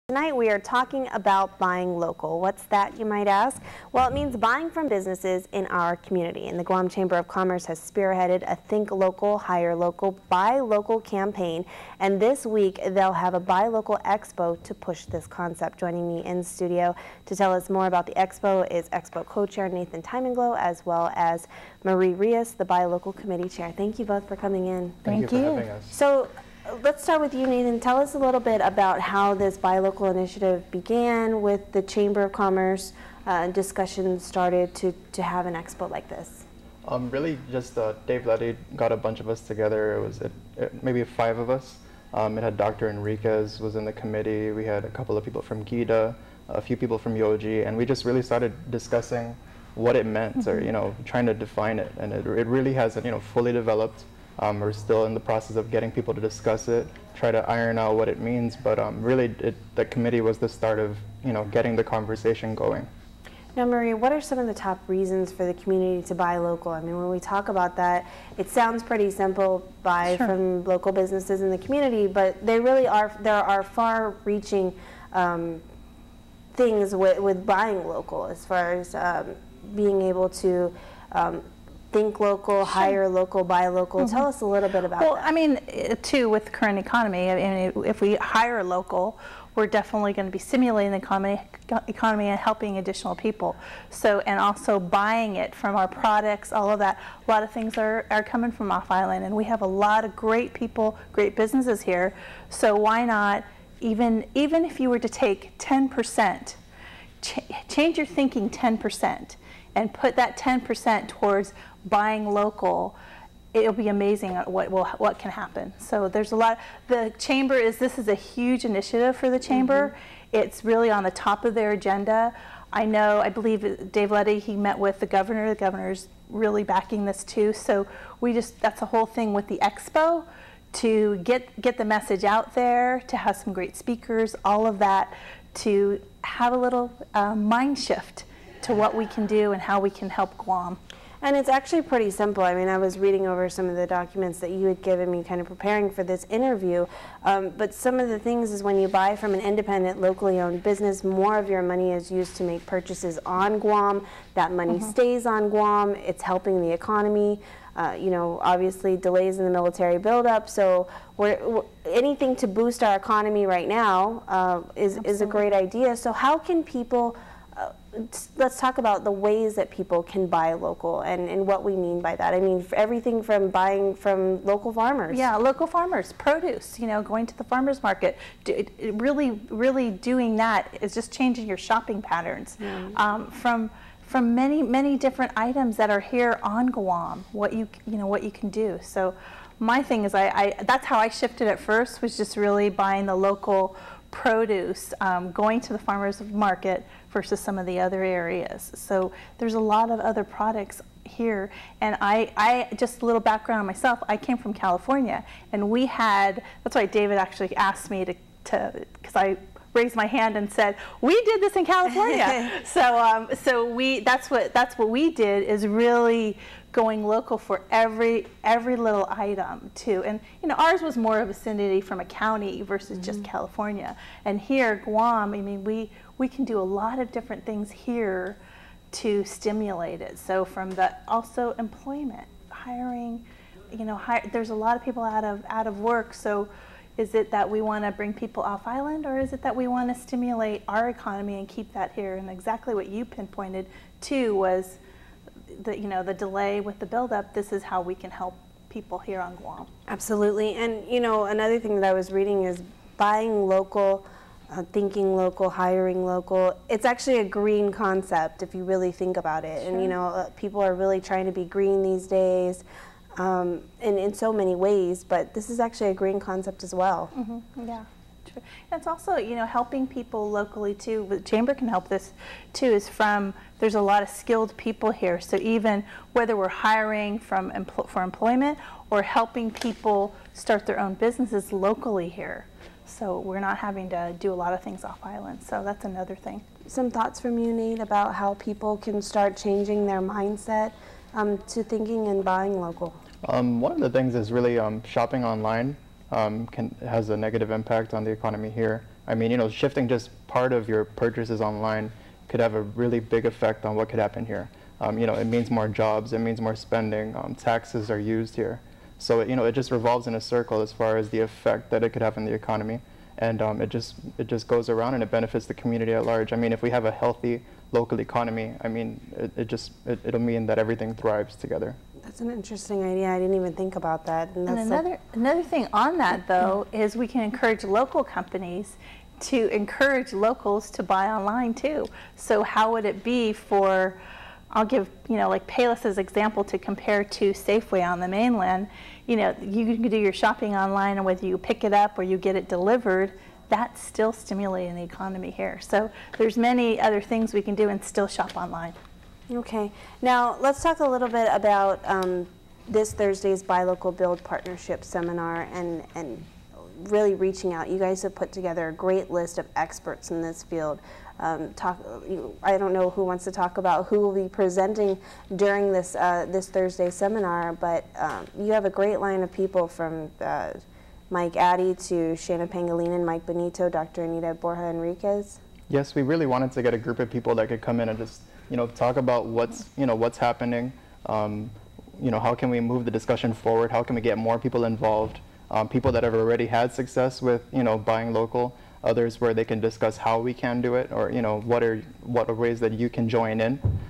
Tonight we are talking about buying local. What's that, you might ask? Well, it means buying from businesses in our community. And the Guam Chamber of Commerce has spearheaded a Think Local, Hire Local, Buy Local campaign. And this week they'll have a Buy Local Expo to push this concept. Joining me in studio to tell us more about the expo is Expo co-chair Nathan Timenglow, as well as Marie Rios, the Buy Local committee chair. Thank you both for coming in. Thank you for having us. So, let's start with you, Nathan. Tell us a little bit about how this Buy Local initiative began with the Chamber of Commerce. Discussions started to have an expo like this. Really just Dave Letty got a bunch of us together. It was maybe 5 of us. It had Dr. Enriquez was in the committee. We had a couple of people from GIDA, a few people from Yogi, and we just really started discussing what it meant, or trying to define it. And it really hasn't fully developed. We're still in the process of getting people to discuss it, try to iron out what it means, but really the committee was the start of getting the conversation going. Now, Marie, what are some of the top reasons for the community to buy local? I mean, when we talk about that, it sounds pretty simple, buy from local businesses in the community, but they really are, there are far-reaching things with buying local, as far as being able to think local, hire local, buy local. Tell us a little bit about that. Well, I mean, too, with the current economy, I mean, if we hire local, we're definitely going to be stimulating the economy and helping additional people. So, and also buying it from our products, all of that. A lot of things are coming from off island, and we have a lot of great people, great businesses here. So why not, even if you were to take 10%, change your thinking 10%, and put that 10% towards buying local, it'll be amazing what can happen. So there's a lot. The chamber this is a huge initiative for the chamber. It's really on the top of their agenda. I believe Dave Letty, he met with the governor. The governor's really backing this too. So that's the whole thing with the expo, to get the message out there, to have some great speakers, all of that, to have a little mind shift to what we can do and how we can help Guam. And it's actually pretty simple. I mean, I was reading over some of the documents that you had given me kind of preparing for this interview, but some of the things is when you buy from an independent, locally owned business, more of your money is used to make purchases on Guam. That money stays on Guam. It's helping the economy. Obviously delays in the military buildup, so anything to boost our economy right now is a great idea. So how can people, let's talk about the ways that people can buy local and what we mean by that. I mean, everything from buying from local farmers. Yeah, local farmers, produce, going to the farmer's market. Really doing that is just changing your shopping patterns. From many different items that are here on Guam, what you can do. So my thing is, that's how I shifted at first, was just really buying the local produce, going to the farmer's market versus some of the other areas. So there's a lot of other products here, and I just a little background on myself. I came from California, and that's why David actually asked me to because I raised my hand and said, we did this in California. so that's what we did, is really going local for every little item too. And ours was more a vicinity from a county versus just California. And here, Guam, I mean, we can do a lot of different things here to stimulate it. So from also employment, hiring, there's a lot of people out of work. So is it that we want to bring people off island, or is it that we want to stimulate our economy and keep that here? And exactly what you pinpointed too was the delay with the buildup. This is how we can help people here on Guam. Absolutely. And another thing that I was reading is buying local, thinking local, hiring local. It's actually a green concept if you really think about it. Sure. And people are really trying to be green these days. And in so many ways, but this is actually a green concept as well. Yeah, true. And it's also, helping people locally too. The Chamber can help this too, there's a lot of skilled people here. So even whether we're hiring for employment or helping people start their own businesses locally here. So we're not having to do a lot of things off island. So that's another thing. Some thoughts from you, Nate, about how people can start changing their mindset to thinking and buying local? One of the things is really shopping online has a negative impact on the economy here. I mean, you know, shifting just part of your purchases online could have a really big effect on what could happen here. You know, it means more jobs, it means more spending, taxes are used here. So, you know, it just revolves in a circle as far as the effect that it could have on the economy. And it just goes around and it benefits the community at large. I mean, if we have a healthy local economy, I mean, it'll mean that everything thrives together. That's an interesting idea. I didn't even think about that. And another thing on that, though, is we can encourage local companies to encourage locals to buy online too. So how would it be for, I'll give, you know, like Payless as example to compare to Safeway on the mainland. You know, you can do your shopping online, and whether you pick it up or you get it delivered, that's still stimulating the economy here. So there's many other things we can do and still shop online. Okay. Now let's talk a little bit about this Thursday's Buy Local Build Partnership Seminar and really reaching out. You guys have put together a great list of experts in this field. I don't know who wants to talk about who will be presenting during this this Thursday seminar, but you have a great line of people from Mike Addy to Shanna Pangilinan, Mike Benito, Dr. Anita Borja Enriquez. Yes, we really wanted to get a group of people that could come in and just, you know, talk about what's happening. You know, how can we move the discussion forward? How can we get more people involved? People that have already had success with, you know, buying local. Others where they can discuss how we can do it, or, you know, what are ways that you can join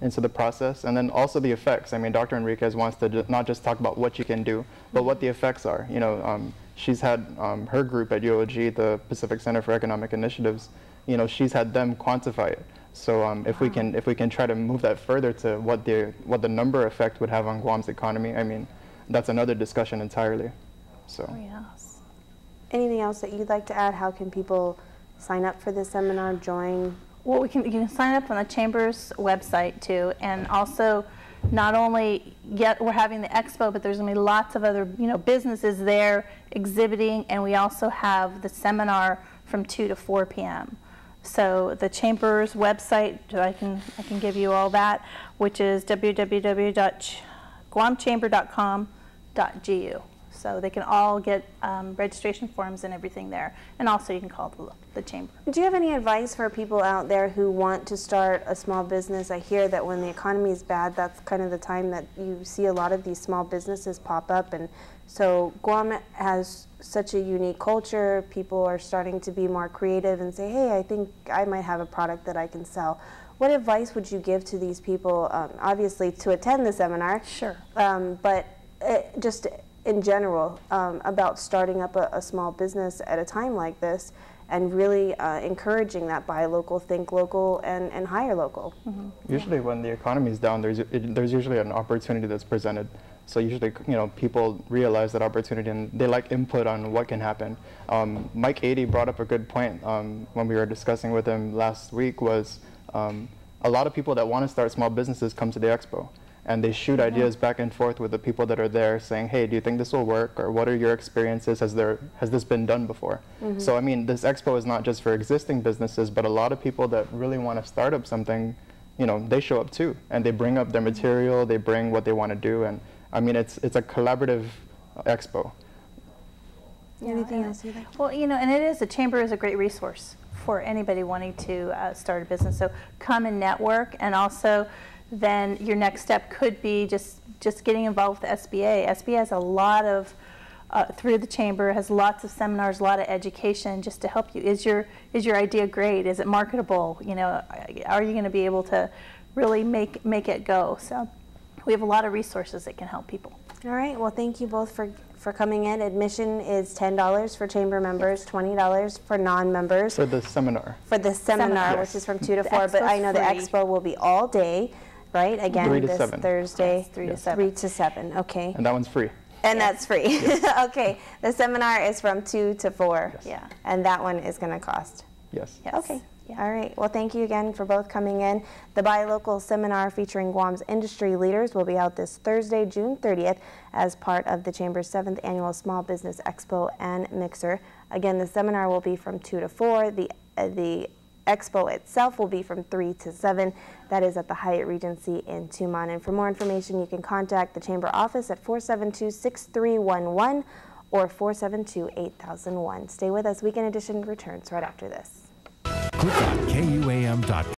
into the process, and then also the effects. I mean, Dr. Enriquez wants to not just talk about what you can do, but what the effects are. You know, she's had her group at UOG, the Pacific Center for Economic Initiatives. You know, she's had them quantify it. So if we can try to move that further to what the number effect would have on Guam's economy, I mean, that's another discussion entirely. So. Oh, yes. Anything else that you'd like to add? How can people sign up for this seminar, join? Well, you can sign up on the Chamber's website too, and also not only we're having the expo, but there's going to be lots of other, you know, businesses there exhibiting, and we also have the seminar from 2 to 4 p.m. So the Chamber's website, I can give you all that, which is www.guamchamber.com.gu. So they can all get registration forms and everything there. And also you can call the Chamber. Do you have any advice for people out there who want to start a small business? I hear that when the economy is bad, that's kind of the time that you see a lot of these small businesses pop up. And so Guam has such a unique culture. People are starting to be more creative and say, hey, I think I might have a product that I can sell. What advice would you give to these people, obviously to attend the seminar? Sure. But just in general, about starting up a small business at a time like this, and really encouraging that buy local, think local, and hire local. Mm-hmm. Usually when the economy is down, there's usually an opportunity that's presented. So usually, you know, people realize that opportunity and they like input on what can happen. Mike Addy brought up a good point when we were discussing with him last week was a lot of people that want to start small businesses come to the expo. And they shoot ideas back and forth with the people that are there saying, hey, do you think this will work? Or what are your experiences? Has this been done before? So, I mean, this expo is not just for existing businesses, but a lot of people that really want to start up something, you know, they show up too. And they bring up their material, they bring what they want to do. And, I mean, it's a collaborative expo. Anything else you'd like? Well, you know, and the Chamber is a great resource for anybody wanting to start a business. So come and network, and also then your next step could be just getting involved with the SBA. SBA has a lot of, through the Chamber, has lots of seminars, a lot of education just to help you. Is your idea great? Is it marketable? You know, are you going to be able to really make it go? So we have a lot of resources that can help people. All right. Well, thank you both for coming in. Admission is $10 for Chamber members, $20 for non-members. For the seminar. For the seminar, Yes. which is from 2 to 4. But I know the expo will be all day. Right? Again, 3 to this 7. Thursday, Yes, 3 to 7. 3 to 7. Okay. And that one's free. And that's free. Yes. Okay. The seminar is from 2 to 4. Yes. Yeah. And that one is going to cost. Yes. Yes. Okay. Yeah. All right. Well, thank you again for both coming in. The Buy Local seminar featuring Guam's industry leaders will be out this Thursday, June 30th, as part of the Chamber's 7th Annual Small Business Expo and Mixer. Again, the seminar will be from 2 to 4. The Expo itself will be from 3 to 7. That is at the Hyatt Regency in Tumon. And for more information, you can contact the Chamber office at 472-6311 or 472-8001. Stay with us. Weekend Edition returns right after this. Click on KUAM.com.